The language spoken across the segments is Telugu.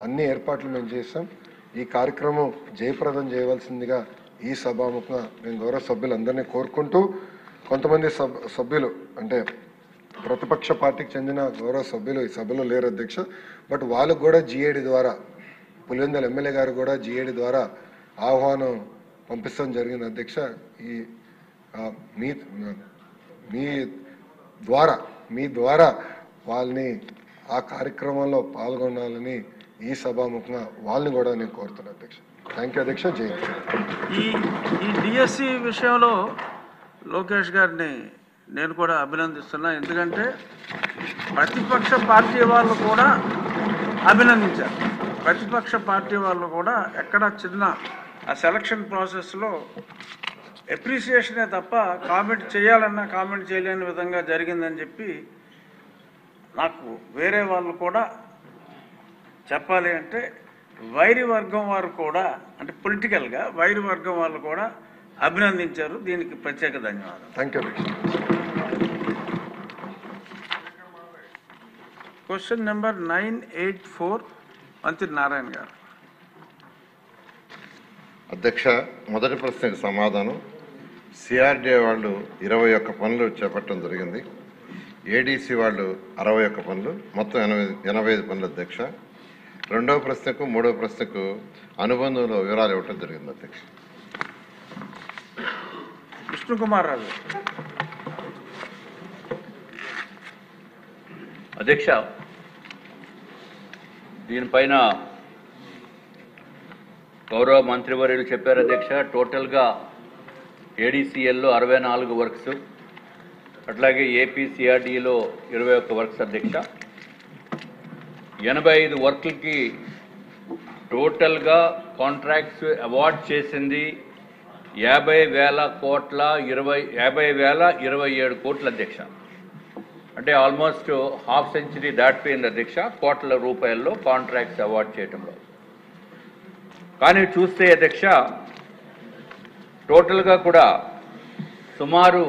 అన్ని ఏర్పాట్లు మేము చేస్తాం. ఈ కార్యక్రమం జయప్రదం చేయవలసిందిగా ఈ సభాముఖంగా నేను గౌరవ సభ్యులందరినీ కోరుకుంటూ, కొంతమంది సభ్యులు అంటే ప్రతిపక్ష పార్టీకి చెందిన గౌరవ సభ్యులు ఈ సభలో లేరు అధ్యక్ష. బట్ వాళ్ళకు కూడా జిఏడి ద్వారా, పులివెందుల ఎమ్మెల్యే గారు కూడా జిఏడి ద్వారా ఆహ్వానం పంపించడం జరిగింది అధ్యక్ష. ఈ మీ ద్వారా వాళ్ళని ఆ కార్యక్రమంలో పాల్గొనాలని ఈ సభాముఖంగా వాళ్ళని కూడా నేను కోరుతున్నాను అధ్యక్ష. థ్యాంక్ యూ అధ్యక్ష. జై ఈ డిఎస్సి విషయంలో లోకేష్ గారిని నేను కూడా అభినందిస్తున్నా. ఎందుకంటే ప్రతిపక్ష పార్టీ వాళ్ళు కూడా అభినందించారు. ప్రతిపక్ష పార్టీ వాళ్ళు కూడా ఎక్కడ చిన్న ఆ సెలక్షన్ ప్రాసెస్లో అప్రిసియేషనే తప్ప కామెంట్ చేయాలన్నా కామెంట్ చేయలేని విధంగా జరిగిందని చెప్పి నాకు వేరే వాళ్ళు కూడా చెప్పాలి అంటే వైరి వర్గం వారు కూడా, అంటే పొలిటికల్గా వైరి వర్గం వాళ్ళు కూడా అభినందించారు. దీనికి ప్రత్యేక ధన్యవాదాలు. Thank you. క్వశ్చన్ నెంబర్ 984 మంత్రి నారాయణ గారు. అధ్యక్ష, మొదటి ప్రశ్నకు సమాధానం. సిఆర్డీఏ వాళ్ళు 21 పనులు చేపట్టడం జరిగింది. ఏడీసీ వాళ్ళు 61 పనులు, మొత్తం 85 పనులు అధ్యక్ష. రెండవ ప్రశ్నకు మూడవ ప్రశ్నకు అనుబంధంలో వివరాలు ఇవ్వటం జరిగింది అధ్యక్ష. విష్ణుకుమార్ రాజు. అధ్యక్ష, దీనిపైన గౌరవ మంత్రివర్యులు చెప్పారు అధ్యక్ష. టోటల్గా ఏడీసీఎల్లో 64 వర్క్స్, అట్లాగే ఏపీసీఆర్డీలో 21 వర్క్స్ అధ్యక్ష. 85 వర్క్లకి టోటల్గా కాంట్రాక్ట్స్ అవార్డ్ చేసింది 50,027 కోట్ల అధ్యక్ష. అంటే ఆల్మోస్ట్ హాఫ్ సెంచరీ దాటిపోయింది అధ్యక్ష కోట్ల రూపాయల్లో కాంట్రాక్ట్స్ అవార్డ్ చేయడంలో. కానీ చూస్తే అధ్యక్ష టోటల్గా కూడా సుమారు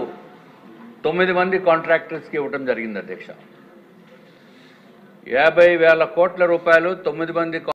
9 మంది కాంట్రాక్టర్స్కి ఇవ్వడం జరిగింది అధ్యక్ష. 50,000 కోట్ల రూపాయలు 9 మంది